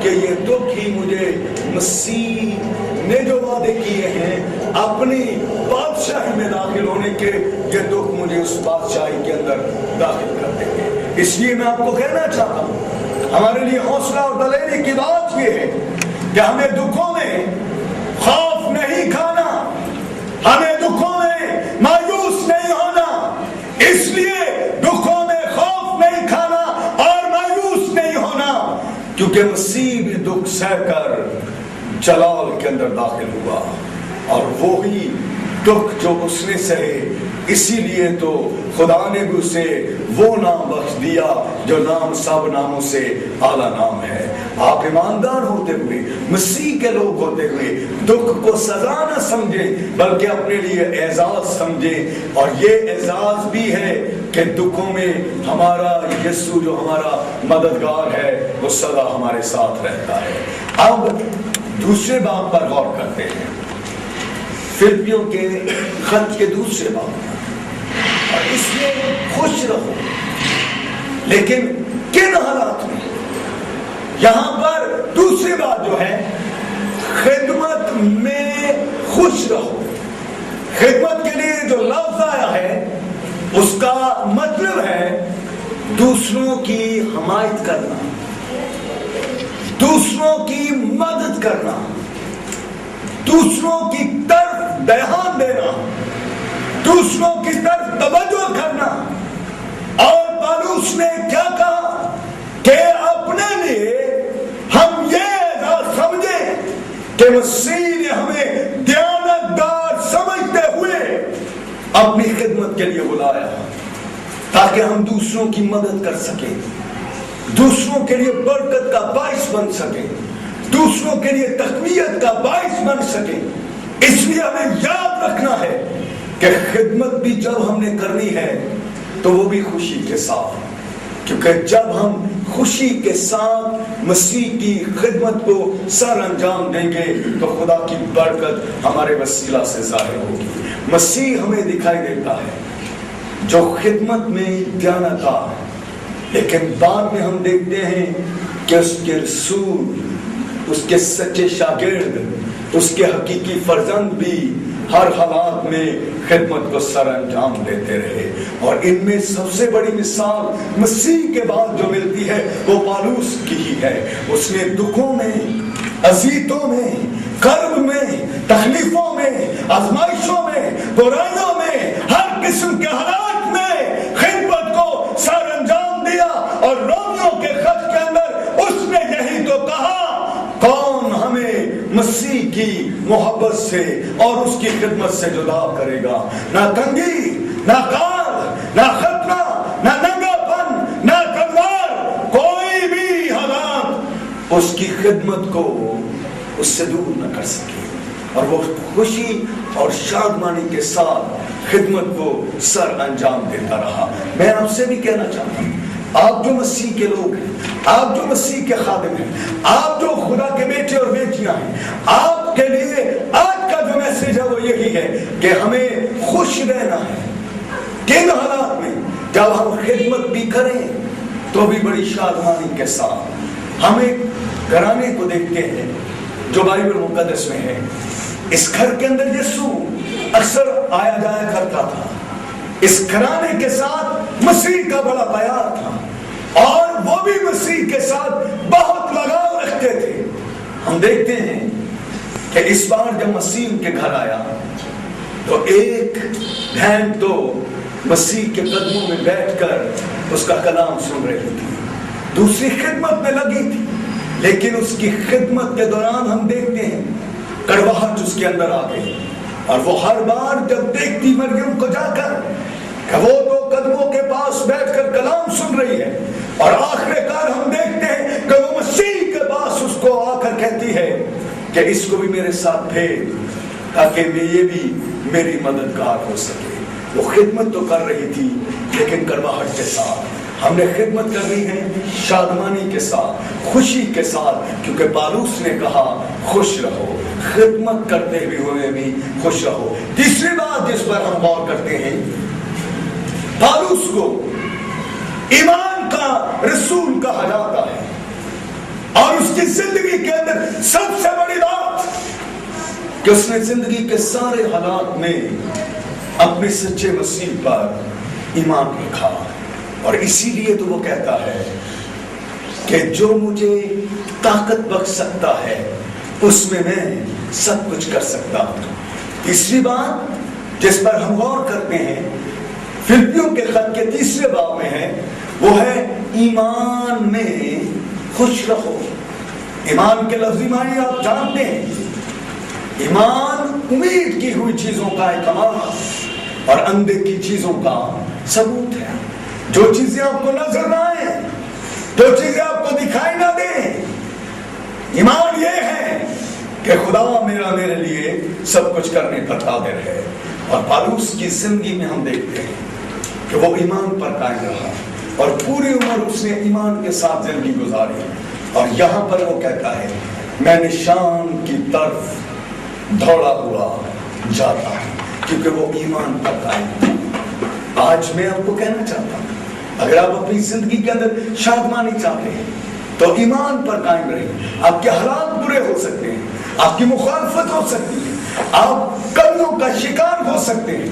کہ یہ دکھ ہی مجھے مسیح نے جو وعدے کیے ہیں اپنی بادشاہی میں داخل ہونے کے، یہ دکھ مجھے اس بادشاہی کے اندر داخل کر دیں گے۔ اس لیے میں آپ کو کہنا چاہتا ہوں، ہمارے لیے حوصلہ اور دلیری کی بات یہ ہے کہ ہمیں دکھوں میں خوف نہیں کھانا، ہمیں دکھوں میں مایوس نہیں ہونا۔ اس لیے دکھوں میں خوف نہیں کھانا اور مایوس نہیں ہونا، کیونکہ مسیح بھی دکھ سہ کر جلال کے اندر داخل ہوا، اور وہی دکھ جو اس نے سہے، اسی لیے تو خدا نے بھی اسے وہ نام بخش دیا جو نام سب ناموں سے اعلیٰ نام ہے۔ آپ ایماندار ہوتے ہوئے، مسیح کے لوگ ہوتے ہوئے، دکھ کو سزا نہ سمجھیں بلکہ اپنے لیے اعزاز سمجھیں، اور یہ اعزاز بھی ہے کہ دکھوں میں ہمارا یسوع جو ہمارا مددگار ہے وہ سدا ہمارے ساتھ رہتا ہے۔ اب دوسرے باب پر غور کرتے ہیں، فلپیوں کے خط کے دوسرے باب پر، اور اس میں خوش رہو، لیکن کن حالات میں؟ یہاں پر دوسری بات جو ہے، خدمت میں خوش رہو۔ خدمت کے لیے جو لفظ آیا ہے اس کا مطلب ہے دوسروں کی حمایت کرنا، دوسروں کی مدد کرنا، دوسروں کی طرف دھیان دینا، دوسروں کی طرف توجہ کرنا۔ اور پالوس نے کیا کہا کہ اپنے لیے ہم یہ اعزاز سمجھیں کہ مسیح نے ہمیں دیانتدار سمجھتے ہوئے اپنی خدمت کے لیے بلایا، تاکہ ہم دوسروں کی مدد کر سکیں، دوسروں کے لیے برکت کا باعث بن سکیں، دوسروں کے لیے تقویت کا باعث بن سکیں۔ اس لیے ہمیں یاد رکھنا ہے کہ خدمت بھی جب ہم نے کرنی ہے تو وہ بھی خوشی کے ساتھ، کیونکہ جب ہم خوشی کے ساتھ مسیح کی خدمت کو سر انجام دیں گے تو خدا کی برکت ہمارے وسیلہ سے ظاہر ہوگی۔ مسیح ہمیں دکھائی دیتا ہے جو خدمت میں دیانتدار، لیکن بعد میں ہم دیکھتے ہیں کہ اس کے رسول، اس کے سچے شاگرد، اس کے حقیقی فرزند بھی ہر حالات میں خدمت کو سر انجام دیتے رہے۔ اور ان میں سب سے بڑی مثال مسیح کے بعد جو ملتی ہے وہ پالوس کی ہی ہے۔ اس نے دکھوں میں، اذیتوں میں، کرب میں، تکلیفوں میں، آزمائشوں میں، برائیوں میں، ہر قسم کے حالات میں خدمت کو سر انجام دیا۔ اور رومیوں کے خط کے اندر اس نے یہی تو کہا، کون ہمیں مسیح کی محبت سے اور اس کی خدمت سے جدا کرے گا؟ نہ تنگی، نہ کال، نہ خطرہ، نہ ننگا پن، نہ تلوار، کوئی بھی حالات اس کی خدمت کو اس سے دور نہ کر سکے۔ اور وہ خوشی اور شادمانی کے ساتھ خدمت کو سر انجام دیتا رہا۔ میں آپ سے بھی کہنا چاہتا ہوں، آپ جو مسیح کے لوگ ہیں، آپ جو مسیح کے خادم ہیں، آپ جو خدا کے بیٹے اور بیٹیاں ہیں، آپ کے لیے آج کا جو میسج ہے وہ یہی ہے کہ ہمیں خوش رہنا ہے۔ کن حالات میں؟ جب ہم خدمت بھی کریں تو بھی بڑی شادمانی کے ساتھ۔ ہم ایک گھرانے کو دیکھتے ہیں جو بائبل مقدس میں ہے۔ اس گھر کے اندر یسوع اکثر آیا جایا کرتا تھا۔ اس گھرانے کے ساتھ مسیح کا بڑا پیار تھا، اور وہ بھی مسیح کے ساتھ بہت لگاؤ رکھتے تھے۔ ہم دیکھتے ہیں کہ اس بار جب مسیح ان کے گھر آیا تو ایک بہن تو مسیح کے قدموں میں بیٹھ کر اس کا کلام سن رہی تھی، دوسری خدمت میں لگی تھی، لیکن اس کی خدمت کے دوران ہم دیکھتے ہیں کڑواہٹ اس کے اندر آ گئی۔ اور وہ ہر بار جب دیکھتی مریم کو جا کر کہ وہ تو قدموں کے پاس بیٹھ کر کلام سن رہی ہے، اور آخر کار ہم دیکھتے ہیں کہ وہ مسیح کے پاس اس کو آ کر کہتی ہے کہ اس کو بھی میرے ساتھ بھیج تاکہ یہ بھی میری مددگار ہو سکے۔ وہ خدمت تو کر رہی تھی لیکن کڑواہٹ کے ساتھ۔ ہم نے خدمت کرنی ہے شادمانی کے ساتھ، خوشی کے ساتھ، کیونکہ پالوس نے کہا خوش رہو، خدمت کرتے ہوئے بھی خوش رہو۔ تیسری بات جس پر ہم غور کرتے ہیں، پالوس کو ایمان کا رسول کہا جاتا ہے، اور اس کی زندگی کے اندر سب سے بڑی بات کہ اس نے زندگی کے سارے حالات میں اپنے سچے مسیح پر ایمان رکھا، اور اسی لیے تو وہ کہتا ہے کہ جو مجھے طاقت بخش سکتا ہے اس میں سب کچھ کر سکتا ہوں۔ تیسری بات جس پر ہم غور کرتے ہیں فلپیوں کے خط کے 3 باب میں ہے، وہ ہے ایمان میں خوش رہو۔ ایمان کے لفظی معنی آپ جانتے ہیں، ایمان امید کی ہوئی چیزوں کا اعتماد اور اندیکھی چیزوں کا ثبوت ہے۔ جو چیزیں آپ کو نظر نہ آئیں، جو چیزیں آپ کو دکھائی نہ دیں، ایمان یہ ہے کہ خدا میرے لیے سب کچھ کرنے پر قادر ہے۔ اور پالوس کی زندگی میں ہم دیکھتے ہیں کہ وہ ایمان پر قائم رہا اور پوری عمر اس نے ایمان کے ساتھ زندگی گزاری، اور یہاں پر وہ کہتا ہے میں نشان کی طرف دوڑا ہوا جاتا ہوں، کیونکہ وہ ایمان پر قائم ہے۔ آج میں آپ کو کہنا چاہتا ہوں، اگر آپ اپنی زندگی کے اندر شادمانی چاہتے ہیں تو ایمان پر قائم رہیں۔ آپ کے حالات برے ہو سکتے ہیں، آپ کی مخالفت ہو سکتی ہے، آپ کمیوں کا شکار ہو سکتے ہیں،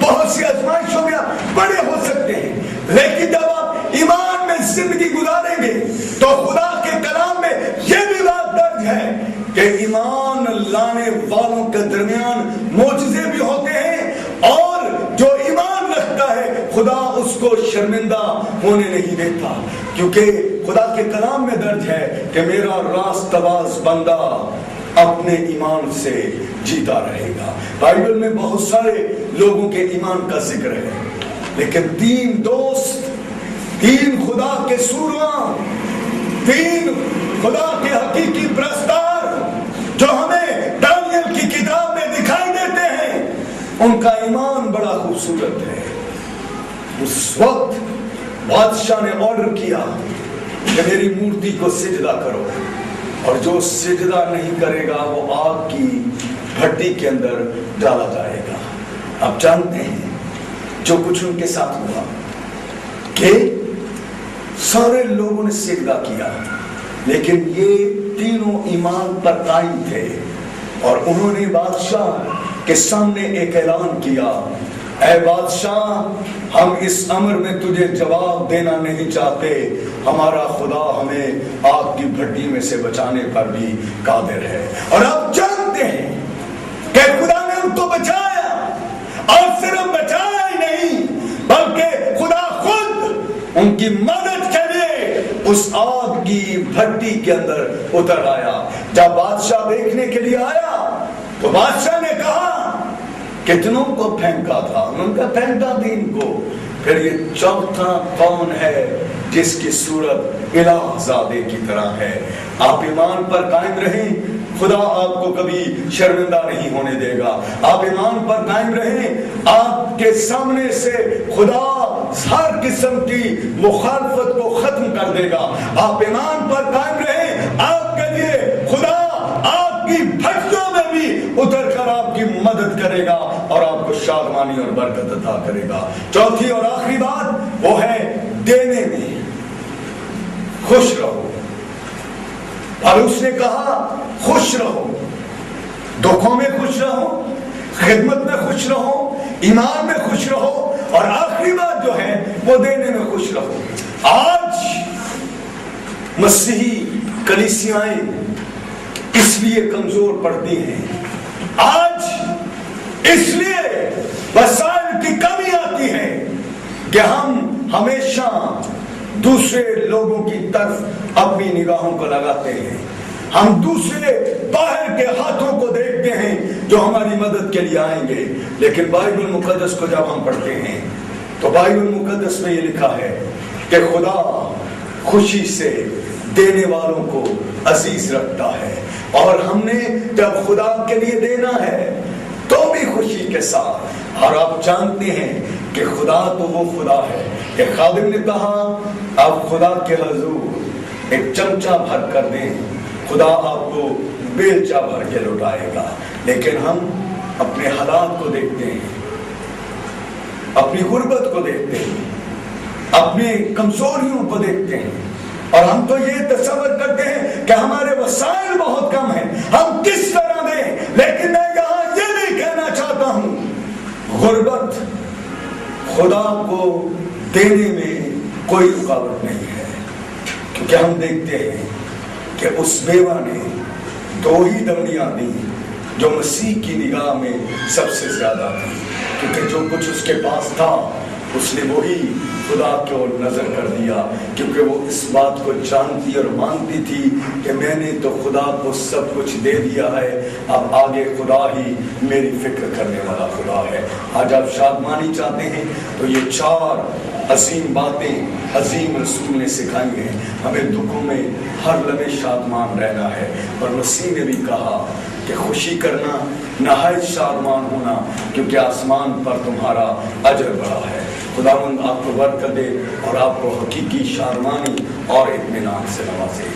بہت سی آزمائشوں میں آپ بڑے ہو سکتے ہیں، لیکن جب آپ ایمان میں زندگی گزاریں گے تو خدا کے کلام میں یہ بھی بات درج ہے کہ ایمان لانے والوں کے درمیان معجزے بھی ہوتے ہیں، اور جو ایمان رکھتا ہے خدا اس کو شرمندہ ہونے نہیں دیتا، کیونکہ خدا کے کلام میں درج ہے کہ میرا راست باز بندہ اپنے ایمان سے جیتا رہے گا۔ بائبل میں بہت سارے لوگوں کے ایمان کا ذکر ہے، لیکن 3 دوست، 3 خدا کے سورواں، 3 خدا کے حقیقی پرستار جو ہمیں دانیل کی کتاب میں دکھائی دیتے ہیں، ان کا ایمان بڑا خوبصورت ہے۔ اس وقت بادشاہ نے آرڈر کیا کہ میری مورتی کو سجدہ کرو، اور جو سجدہ نہیں کرے گا وہ آگ کی بھٹی کے اندر ڈالا جائے گا۔ آپ جانتے ہیں جو کچھ ان کے ساتھ ہوا کہ سارے لوگوں نے سجدہ کیا، لیکن یہ تینوں ایمان پر قائم تھے، اور انہوں نے بادشاہ کے سامنے ایک اعلان کیا، اے بادشاہ ہم اس امر میں تجھے جواب دینا نہیں چاہتے، ہمارا خدا ہمیں آگ کی بھٹی میں سے بچانے پر بھی قادر ہے۔ اور آپ جانتے ہیں کہ خدا نے ان کو بچایا، اور صرف بچایا ہی نہیں بلکہ خدا خود ان کی مدد کے لیے اس آگ کی بھٹی کے اندر اتر آیا۔ جب بادشاہ دیکھنے کے لیے آیا تو بادشاہ نے کہا کتنوں کو پھینکا تھا؟ ان کا پھینکا 3 کو، پھر یہ چوتھا کون ہے جس کی صورت الہ زادے کی طرح ہے؟ آپ ایمان پر قائم رہیں، خدا آپ کو کبھی شرمندہ نہیں ہونے دے گا۔ آپ ایمان پر قائم رہیں، آپ کے سامنے سے خدا ہر قسم کی مخالفت کو ختم کر دے گا۔ آپ ایمان پر قائم رہیں، آپ کے لیے خدا آپ کی بھٹیوں میں بھی اتر کر آپ کی مدد کرے گا اور آپ کو شادمانی اور برکت عطا کرے گا۔ چوتھی اور آخری بات وہ ہے دینے میں خوش رہو۔ اور اس نے کہا خوش رہو، دکھوں میں خوش رہو، خدمت میں خوش رہو، ایمان میں خوش رہو، اور آخری بات جو ہے وہ دینے میں خوش رہو۔ آج مسیحی کلیسیاں اس لیے کمزور پڑتی ہیں، آج اس لیے وسائل کی کمی آتی ہے کہ ہم ہمیشہ دوسرے لوگوں کی طرف اپنی نگاہوں کو لگاتے ہیں، ہم دوسرے باہر کے ہاتھوں کو دیکھتے ہیں جو ہماری مدد کے لیے آئیں گے، لیکن بائبل مقدس کو جب ہم پڑھتے ہیں تو بائبل مقدس میں یہ لکھا ہے کہ خدا خوشی سے دینے والوں کو عزیز رکھتا ہے، اور ہم نے جب خدا کے لیے دینا ہے تو بھی خوشی کے ساتھ۔ اور آپ جانتے ہیں کہ خدا تو وہ خدا ہے کہ خادم نے کہا آپ خدا کے حضور ایک چمچہ بھر کر دیں، خدا آپ کو بیلچہ بھر کے لوٹائے گا۔ لیکن ہم اپنے حالات کو دیکھتے ہیں، اپنی غربت کو دیکھتے ہیں، اپنی کمزوریوں کو دیکھتے ہیں، اور ہم تو یہ تصور کرتے ہیں کہ ہمارے وسائل بہت کم ہیں، ہم کس طرح دیں. لیکن میں یہاں یہ نہیں کہنا چاہتا ہوں غربت خدا کو دینے میں کوئی رکاوٹ نہیں ہے، کیونکہ ہم دیکھتے ہیں کہ اس بیوہ نے 2 ہی دمڑیاں دی جو مسیح کی نگاہ میں سب سے زیادہ تھی، کیونکہ جو کچھ اس کے پاس تھا اس نے وہی خدا کو نظر کر دیا، کیونکہ وہ اس بات کو جانتی اور مانتی تھی کہ میں نے تو خدا کو سب کچھ دے دیا ہے، اب آگے خدا ہی میری فکر کرنے والا خدا ہے. آج آپ شادمانی چاہتے ہیں تو یہ 4 عظیم باتیں عظیم رسول نے سکھائی ہیں. ہمیں دکھوں میں ہر لمحے شادمان رہنا ہے، اور مسیح نے بھی کہا کہ خوشی کرنا، نہایت شادمان ہونا، کیونکہ آسمان پر تمہارا اجر بڑا ہے. خداوند آپ کو برکت دے اور آپ کو حقیقی شادمانی اور اطمینان سے نوازے.